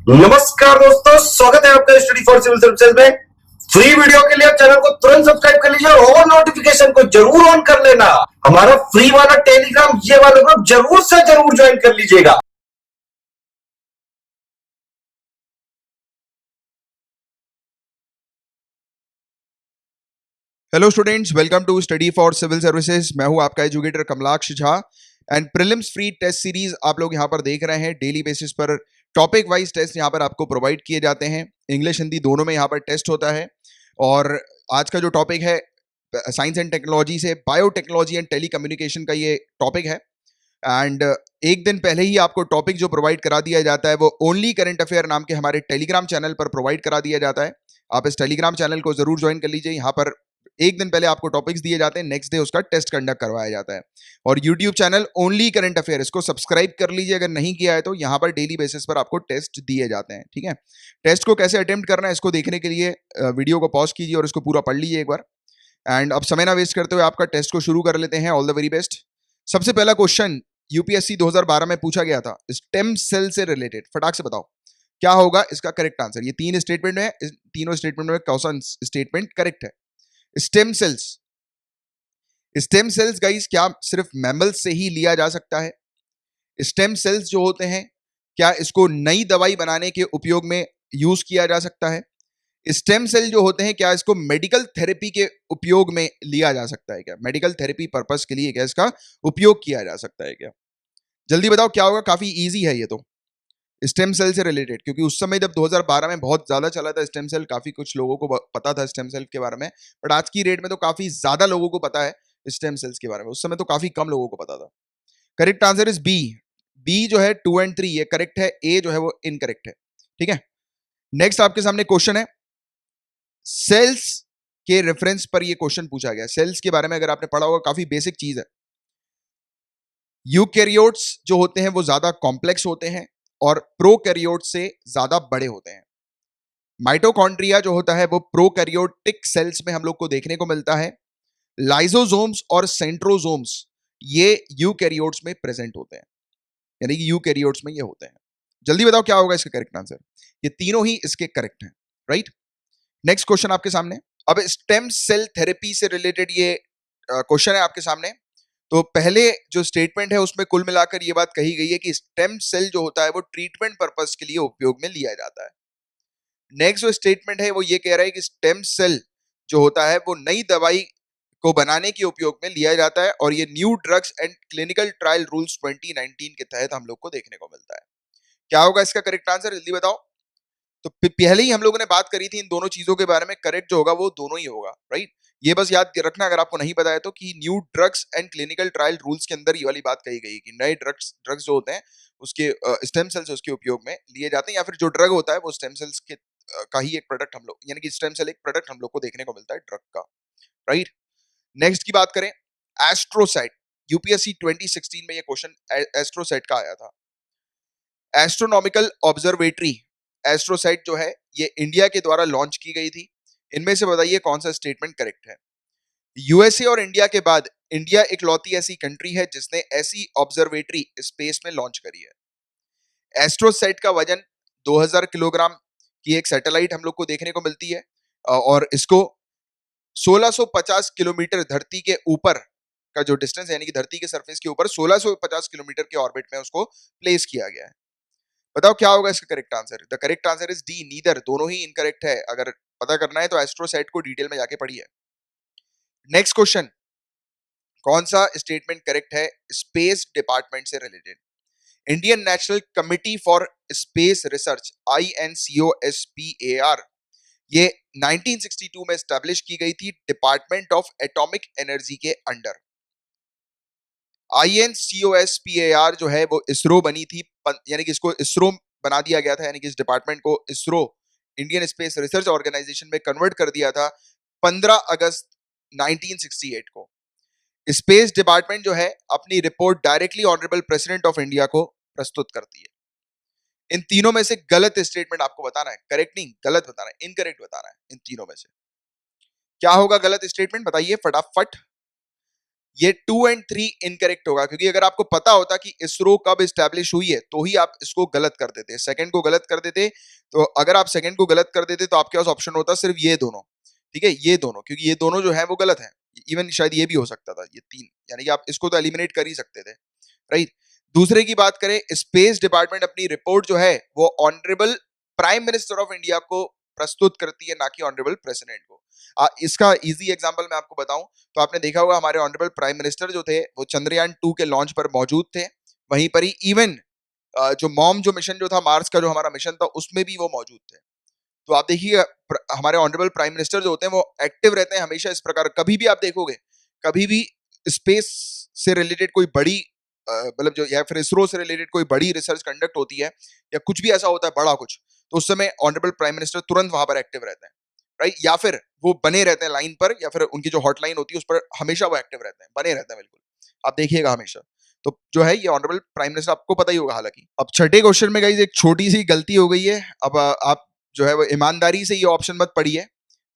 नमस्कार दोस्तों, स्वागत है आपका स्टडी फॉर सिविल सर्विसेज में। फ्री वीडियो के लिए आप चैनल को तुरंत सब्सक्राइब कर लीजिए और नोटिफिकेशन को जरूर ऑन कर लेना। हमारा फ्री वाला टेलीग्राम ये वाला ग्रुप जरूर से जरूर ज्वाइन कर लीजिएगा। Hello students, welcome to study for civil services. मैं हूं आपका educator Kamalaksh Jha and prelims free test series आप लोग यहां पर देख रहे हैं। डेली बेसिस पर टॉपिक वाइज टेस्ट यहां पर आपको प्रोवाइड किए जाते हैं। इंग्लिश हिंदी दोनों में यहां पर टेस्ट होता है। और आज का जो टॉपिक है साइंस एंड टेक्नोलॉजी से बायोटेक्नोलॉजी एंड टेलीकम्युनिकेशन का ये टॉपिक है। एंड एक दिन पहले ही आपको टॉपिक जो प्रोवाइड करा दिया जाता है वो ओनली करंट अफेयर नाम के हमारे टेलीग्राम चैनल पर प्रोवाइड करा दिया जाता है। आप इस टेलीग्राम चैनल को जरूर ज्वाइन कर लीजिए। यहाँ पर एक दिन पहले आपको टॉपिक्स दिए जाते हैं, नेक्स्ट डे उसका टेस्ट कंडक्ट करवाया जाता है। और YouTube channel only current affair, इसको सब्सक्राइब कर लीजिए अगर नहीं किया है तो। यहाँ पर डेली बेसिस पर आपको टेस्ट दिए जाते हैं, ठीक है। टेस्ट को कैसे अटेम्प्ट करना है इसको देखने के लिए वीडियो को पॉज कीजिए और इसको पूरा पढ़ लीजिए एक बार। एंड अब समय ना वेस्ट करते हुए आपका टेस्ट को शुरू कर लेते हैं। All the very best. सबसे पहला क्वेश्चन यूपीएससी 2012 में पूछा गया था, स्टेम सेल से रिलेटेड। फटाक से बताओ क्या होगा इसका करेक्ट आंसर। ये तीन स्टेटमेंट है, इस तीनों स्टेटमेंट में कौन सा स्टेटमेंट करेक्ट है? Stem cells. Stem cells guys क्या सिर्फ मैमल्स से ही लिया जा सकता है? स्टेम सेल्स जो होते हैं क्या इसको नई दवाई बनाने के उपयोग में यूज किया जा सकता है? स्टेम सेल जो होते हैं क्या इसको मेडिकल थेरेपी के उपयोग में लिया जा सकता है क्या? मेडिकल थेरेपी पर्पस के लिए क्या इसका उपयोग किया जा सकता है क्या? जल्दी बताओ क्या होगा। काफी इजी है ये तो, स्टेम सेल से रिलेटेड। क्योंकि उस समय जब 2012 में बहुत ज्यादा चला था स्टेम सेल, काफी कुछ लोगों को पता था स्टेम सेल के बारे में। बट आज की डेट में तो काफी ज्यादा लोगों को पता है स्टेम सेल्स के बारे में। उस समय तो काफी कम लोगों को पता था। Correct answer is B. B जो है 2 और 3 ये करेक्ट है, ए जो है वो इनकरेक्ट है, ठीक है। नेक्स्ट आपके सामने क्वेश्चन है, सेल्स के रेफरेंस पर ये क्वेश्चन पूछा गया। सेल्स के बारे में अगर आपने पढ़ा होगा, काफी बेसिक चीज है। यूकैरियोट्स जो होते हैं वो ज्यादा कॉम्प्लेक्स होते हैं और प्रोकैरियोट्स से ज्यादा बड़े होते हैं। माइटोकॉन्ड्रिया जो होता है वो प्रोकैरियोटिक सेल्स में हम लोग को देखने को मिलता है। लाइसोसोम्स और सेंट्रोसोम्स ये यूकैरियोट्स में प्रेजेंट होते हैं, यानी कि यूकैरियोट्स में ये होते हैं। जल्दी बताओ क्या होगा इसका करेक्ट आंसर। ये तीनों ही इसके करेक्ट हैं, राइट। नेक्स्ट क्वेश्चन आपके सामने। अब स्टेम सेल थेरेपी से रिलेटेड ये क्वेश्चन है आपके सामने। तो पहले जो स्टेटमेंट है उसमें कुल मिलाकर ये बात कही गई है कि स्टेम सेल जो होता है वो ट्रीटमेंट पर्पस के लिए उपयोग में लिया जाता है। नेक्स्ट जो स्टेटमेंट है वो ये कह रहा है कि स्टेम सेल जो होता है वो नई दवाई को बनाने के उपयोग में लिया जाता है और ये new drugs and clinical trial rules 2019 के तहत हम लोग को देखने को मिलता है। क्या होगा इसका करेक्ट आंसर, जल्दी बताओ। तो पहले ही हम लोगों ने बात करी थी इन दोनों चीजों के बारे में। करेक्ट जो होगा वो दोनों ही होगा, राइट। ये बस याद रखना अगर आपको नहीं पता है तो, कि new drugs and clinical trial rules के अंदर ये वाली बात कही गई कि नए ड्रग्स ड्रग्स जो होते हैं उसके स्टेम सेल्स उसके उपयोग में लिए जाते हैं, या फिर जो ड्रग होता है वो स्टेम सेल्स के का ही एक प्रोडक्ट हम लोग, यानी कि स्टेम सेल एक प्रोडक्ट हम लोग को देखने को मिलता है ड्रग का, राइट। नेक्स्ट की बात करें, एस्ट्रोसाइट। यूपीएससी 2016 में ये क्वेश्चन एस्ट्रोसाइट का आया था। एस्ट्रोनॉमिकल ऑब्जर्वेटरी एस्ट्रोसाइट जो है ये इंडिया के द्वारा लॉन्च की गई थी। इनमें से बताइए कौन सा स्टेटमेंट करेक्ट है। यूएसए और इंडिया के बाद इंडिया इकलौती ऐसी कंट्री है जिसने ऐसी ऑब्जर्वेटरी स्पेस में लॉन्च करी है। एस्ट्रोसाइट का वजन 2000 किलोग्राम की एक सैटेलाइट हम लोग को देखने को मिलती है और इसको 1650 किलोमीटर धरती के ऊपर का जो डिस्टेंस है, यानी कि धरती के सरफेस के ऊपर 1650 किलोमीटर के ऑर्बिट में उसको प्लेस किया गया है। बताओ क्या होगा इसका correct answer. The correct answer is D, neither. दोनों ही इनकरेक्ट है। अगर पता करना है तो एस्ट्रोसाइट को डिटेल में जाके पढ़िए। नेक्स्ट क्वेश्चन, कौन सा स्टेटमेंट करेक्ट है स्पेस डिपार्टमेंट से related. Indian national committee for space research INCOSPAR ये 1962 में स्टैब्लिश की गई थी डिपार्टमेंट ऑफ एटॉमिक एनर्जी के अंडर। INCOSPAR जो है वो इसरो बनी थी, यानी कि इसको इसरो बना दिया गया था, यानी कि इस डिपार्टमेंट को ISRO Indian Space Research Organisation में कन्वर्ट कर दिया था 15 अगस्त 1968 को। स्पेस डिपार्टमेंट जो है अपनी report directly honourable president of India को प्रस्तुत करती है। इन तीनों में से गलत स्टेटमेंट आपको बताना है, करेक्ट नहीं गलत बताना है, इनकरेक्ट बताना है। इन तीनों में से क्या होगा गलत स्टेटमेंट, बताइए फटाफट। ये 2 एंड 3 इनकरेक्ट होगा, क्योंकि अगर आपको पता होता कि इसरो कब स्टैब्लिश हुई है तो ही आप इसको गलत कर देते, सेकंड को गलत कर देते। तो अगर आप सेकंड को गलत कर देते तो आपके पास ऑप्शन होता सिर्फ ये दोनों, ठीक है, ये दोनों, क्योंकि ये दोनों जो है वो गलत है। इवन शायद ये भी हो सकता था, ये 3, यानी कि आप इसको तो एलिमिनेट कर ही सकते थे, राइट। दूसरे की बात करें, स्पेस डिपार्टमेंट अपनी रिपोर्ट जो है वो honourable prime minister of India को प्रस्तुत करती है, ना कि ऑनरेबल प्रेसिडेंट को। इसका इजी एग्जांपल मैं आपको बताऊं तो आपने देखा होगा हमारे ऑनरेबल प्राइम मिनिस्टर जो थे वो चंद्रयान 2 के लॉन्च पर मौजूद थे, वहीं पर ही इवन जो मॉम जो मिशन जो था मार्स का जो हमारा मिशन था उसमें भी वो मौजूद थे। तो आप देखिए हमारे ऑनरेबल प्राइम मिनिस्टर जो होते हैं वो एक्टिव रहते हैं हमेशा इस प्रकार। कभी भी आप देखोगे, कभी भी स्पेस से रिलेटेड कोई बड़ी मतलब जो या फिर इसरो से रिलेटेड कोई बड़ी रिसर्च कंडक्ट होती है या कुछ भी ऐसा होता है बड़ा कुछ, तो उस समय ऑनरेबल प्राइम मिनिस्टर तुरंत वहां पर एक्टिव रहते हैं, राइट। या फिर वो बने रहते हैं लाइन पर, या फिर उनकी जो हॉटलाइन होती है उस पर हमेशा वो एक्टिव रहते हैं, बने रहते हैं बिल्कुल, आप देखिएगा हमेशा। तो जो है ये ऑनरेबल प्राइम मिनिस्टर, आपको पता ही होगा। हालांकि अब छठे क्वेश्चन में गाइस एक छोटी सी गलती हो गई है। अब आप जो है वो ईमानदारी से ये ऑप्शन मत पढ़िए,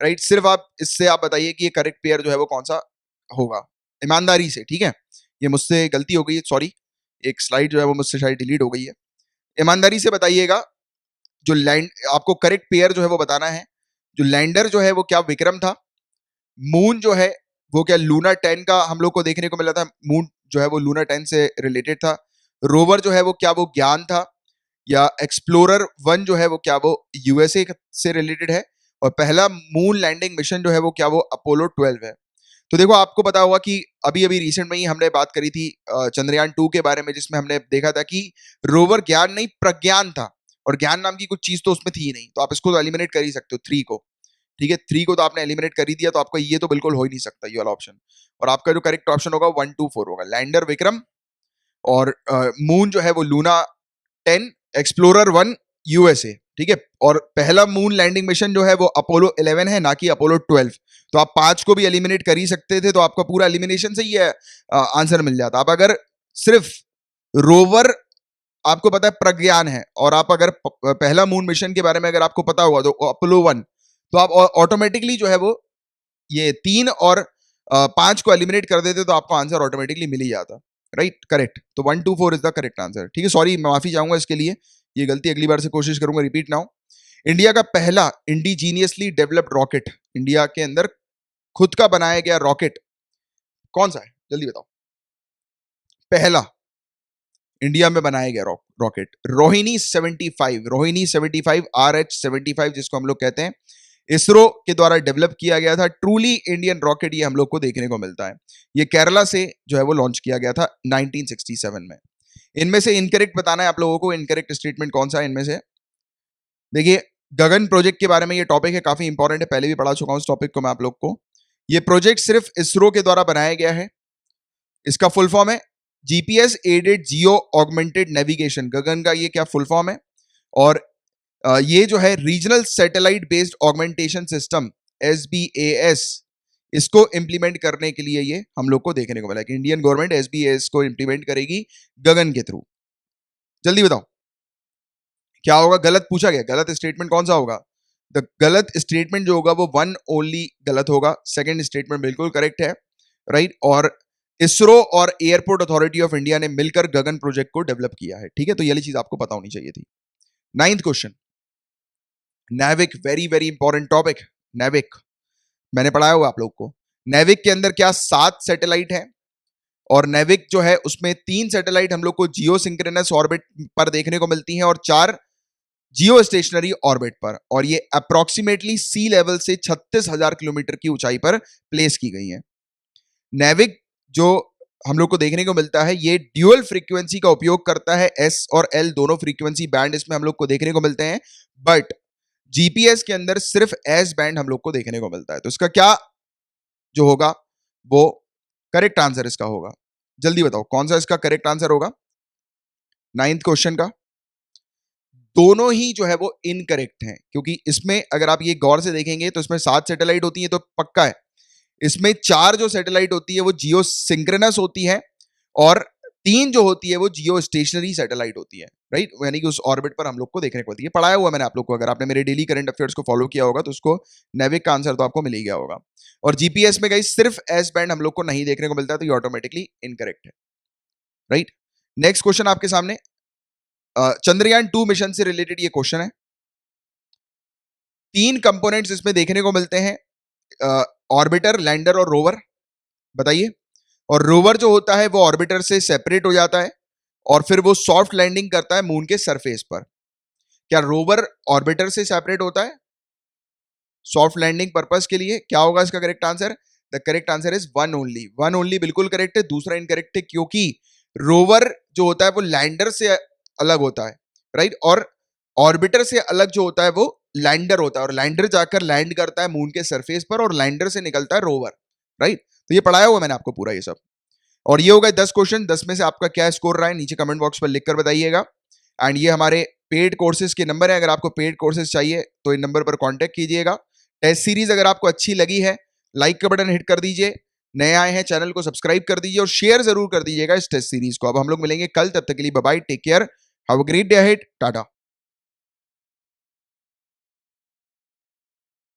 राइट। सिर्फ आप इससे आप बताइए कि ये करेक्ट पेयर जो है वो कौन सा होगा, ईमानदारी से, ठीक है। ये मुझसे गलती हो गई है, सॉरी, एक स्लाइड जो है वो मुझसे शायद डिलीट हो गई है। ईमानदारी से बताइएगा, जो लैंड आपको करेक्ट पेयर जो है वो बताना है। जो लैंडर जो है वो क्या विक्रम था, मून जो है वो क्या लूना 10 का हम लोग को देखने को मिला था, मून जो है वो लूना 10 से रिलेटेड था। रोवर जो है वो क्या वो ज्ञान था, या एक्सप्लोरर 1 जो है वो क्या वो यूएसए से रिलेटेड है, और पहला मून लैंडिंग मिशन जो है वो क्या वो अपोलो 12 है। तो देखो आपको पता होगा कि अभी अभी रिसेंट में ही हमने बात करी थी चंद्रयान 2 के बारे में, जिसमें हमने देखा था कि रोवर ज्ञान नहीं प्रज्ञान था, और ज्ञान नाम की कुछ चीज तो उसमें थी ही नहीं, तो आप इसको तो एलिमिनेट कर ही सकते हो 3 को, ठीक है। 3 को तो आपने एलिमिनेट कर ही दिया, तो आपका ये तो बिल्कुल हो ही नहीं सकता ये वाला ऑप्शन। और आपका जो करेक्ट ऑप्शन होगा 1 2 4 होगा, लैंडर विक्रम, और मून जो है वो लूना 10, एक्सप्लोरर 1 यूएसए, ठीक है। और पहला मून लैंडिंग मिशन जो है वो अपोलो 11 है, ना कि अपोलो 12। तो आप 5 को भी एलिमिनेट कर ही सकते थे, तो आपका पूरा एलिमिनेशन से ही आंसर मिल जाता। आप अगर सिर्फ रोवर आपको पता है प्रज्ञान है, और आप अगर पहला मून मिशन के बारे में अगर आपको पता होगा तो अपोलो 1, तो आप ऑटोमेटिकली जो है वो ये 3 और 5 को एलिमिनेट कर देते, तो आपको आंसर ऑटोमेटिकली मिल ही जाता, राइट, करेक्ट। तो 1 2 4 इज द करेक्ट आंसर, ठीक है। सॉरी, मैं माफी चाहूंगा इसके लिए, ये गलती अगली बार से कोशिश करूंगा रिपीट ना हो। इंडिया का पहला इंडिजीनियसली डेवलप्ड रॉकेट, इंडिया के अंदर खुद का बनाया गया रॉकेट कौन सा है, जल्दी बताओ। पहला इंडिया में बनाया गया रॉकेट रोहिणी 75, रोहिणी 75 RH-75 जिसको हम लोग कहते हैं, इसरो के द्वारा डेवलप किया गया था। ट्रूली इंडियन रॉकेट ये हम लोग को देखने को मिलता है। ये केरला से जो है वो लॉन्च किया गया था 1967 में। इनमें से इनकरेक्ट बताना है आप लोगों को, इनकरेक्ट स्टेटमेंट कौन सा है इनमें से। देखिए गगन प्रोजेक्ट के बारे में ये टॉपिक है, काफी इंपॉर्टेंट है, पहले भी पढ़ा चुका हूं इस टॉपिक को मैं आप लोग को। ये प्रोजेक्ट सिर्फ इसरो के द्वारा बनाया गया है। इसका फुल फॉर्म है GPS aided geo augmented navigation. Gagan का ये क्या फुल फॉर्म है, और ये जो है regional satellite based augmentation system SBAS, इसको इंप्लीमेंट करने के लिए ये हम लोग को देखने को मिला कि इंडियन गवर्नमेंट SBAS को इंप्लीमेंट करेगी गगन के थ्रू। जल्दी बताओ क्या होगा, गलत पूछा गया, गलत स्टेटमेंट कौन सा होगा। द गलत स्टेटमेंट जो होगा वो 1 ओनली गलत होगा, सेकंड स्टेटमेंट बिल्कुल करेक्ट है, राइट। और इसरो और एयरपोर्ट अथॉरिटी ऑफ इंडिया ने मिलकर गगन प्रोजेक्ट को डेवलप किया है, ठीक है। तो ये चीज आपको पता होनी चाहिए थी। 9th question, NavIC, very very important topic. NavIC मैंने पढ़ाया हुआ आप लोग को। नेविक के अंदर क्या 7 सैटेलाइट है, और नेविक जो है उसमें 3 सैटेलाइट हम लोग को जियो सिंक्रोनस ऑर्बिट पर देखने को मिलती हैं, और 4 जियो स्टेशनरी ऑर्बिट पर, और ये अप्रोक्सीमेटली सी लेवल से 36,000 किलोमीटर की ऊंचाई पर प्लेस की गई है। नेविक जो हम लोग को देखने को मिलता है ये ड्यूअल फ्रीक्वेंसी का उपयोग करता है, S और L दोनों फ्रीक्वेंसी बैंड इसमें हम लोग को देखने को मिलते हैं, बट जीपीएस के अंदर सिर्फ S बैंड हम लोग को देखने को मिलता है। तो इसका क्या जो होगा वो करेक्ट आंसर इसका होगा, जल्दी बताओ कौन सा इसका करेक्ट आंसर होगा 9th क्वेश्चन का। दोनों ही जो है वो इनकरेक्ट हैं, क्योंकि इसमें अगर आप ये गौर से देखेंगे तो इसमें 7 सैटेलाइट होती है तो पक्का है। इसमें 4 जो सैटेलाइट होती है वो जियो सिंक्रोनस होती है, और 3 जो होती है वो जियो स्टेशनरी सैटेलाइट होती है। राइट, यानी कि उस ऑर्बिट पर हम लोग को देखने को मिलती है। पढ़ाया हुआ मैंने आप लोग को, अगर आपने मेरे डेली करंट अफेयर्स को फॉलो किया होगा तो उसको नेविक का आंसर तो आपको मिल ही गया होगा। और जीपीएस में गाइस सिर्फ एस बैंड हम लोग को नहीं देखने को मिलता है, तो ये ऑटोमेटिकली इनकरेक्ट है। राइट, नेक्स्ट क्वेश्चन आपके सामने चंद्रयान 2 मिशन से रिलेटेड ये क्वेश्चन है। 3 कंपोनेंट्स इसमें देखने को मिलते हैं, ऑर्बिटर, लैंडर और रोवर। बताइए। और रोवर जो होता है वो ऑर्बिटर से सेपरेट हो जाता है और फिर वो सॉफ्ट लैंडिंग करता है मून के सरफेस पर। क्या रोवर ऑर्बिटर से सेपरेट होता है सॉफ्ट लैंडिंग पर्पस के लिए? क्या होगा इसका correct answer? The correct answer is one only. One only बिल्कुल करेक्ट है, दूसरा इनकरेक्ट है, क्योंकि रोवर जो होता है वो लैंडर से अलग होता है, राइट, और ऑर्बिटर से अलग जो होता है वो लैंडर होता है, और लैंडर जाकर लैंड करता है मून के सरफेस पर, और लैंडर से निकलता है रोवर, राइट। तो ये पढ़ाया हुआ मैंने आपको पूरा ये सब। और ये हो गए 10 क्वेश्चन। 10 में से आपका क्या स्कोर रहा है नीचे कमेंट बॉक्स पर लिखकर बताइएगा। एंड ये हमारे पेड कोर्सेज के नंबर है, अगर आपको पेड कोर्सेज चाहिए तो इन नंबर पर कांटेक्ट कीजिएगा। टेस्ट सीरीज अगर आपको अच्छी लगी है, लाइक का बटन हिट कर दीजिए, नए आए हैं चैनल को सब्सक्राइब कर दीजिए और शेयर जरूर कर दीजिएगा इस टेस्ट सीरीज को। अब हम लोग मिलेंगे कल, तब तक के लिए bye bye, take care, have a great day ahead, Tata.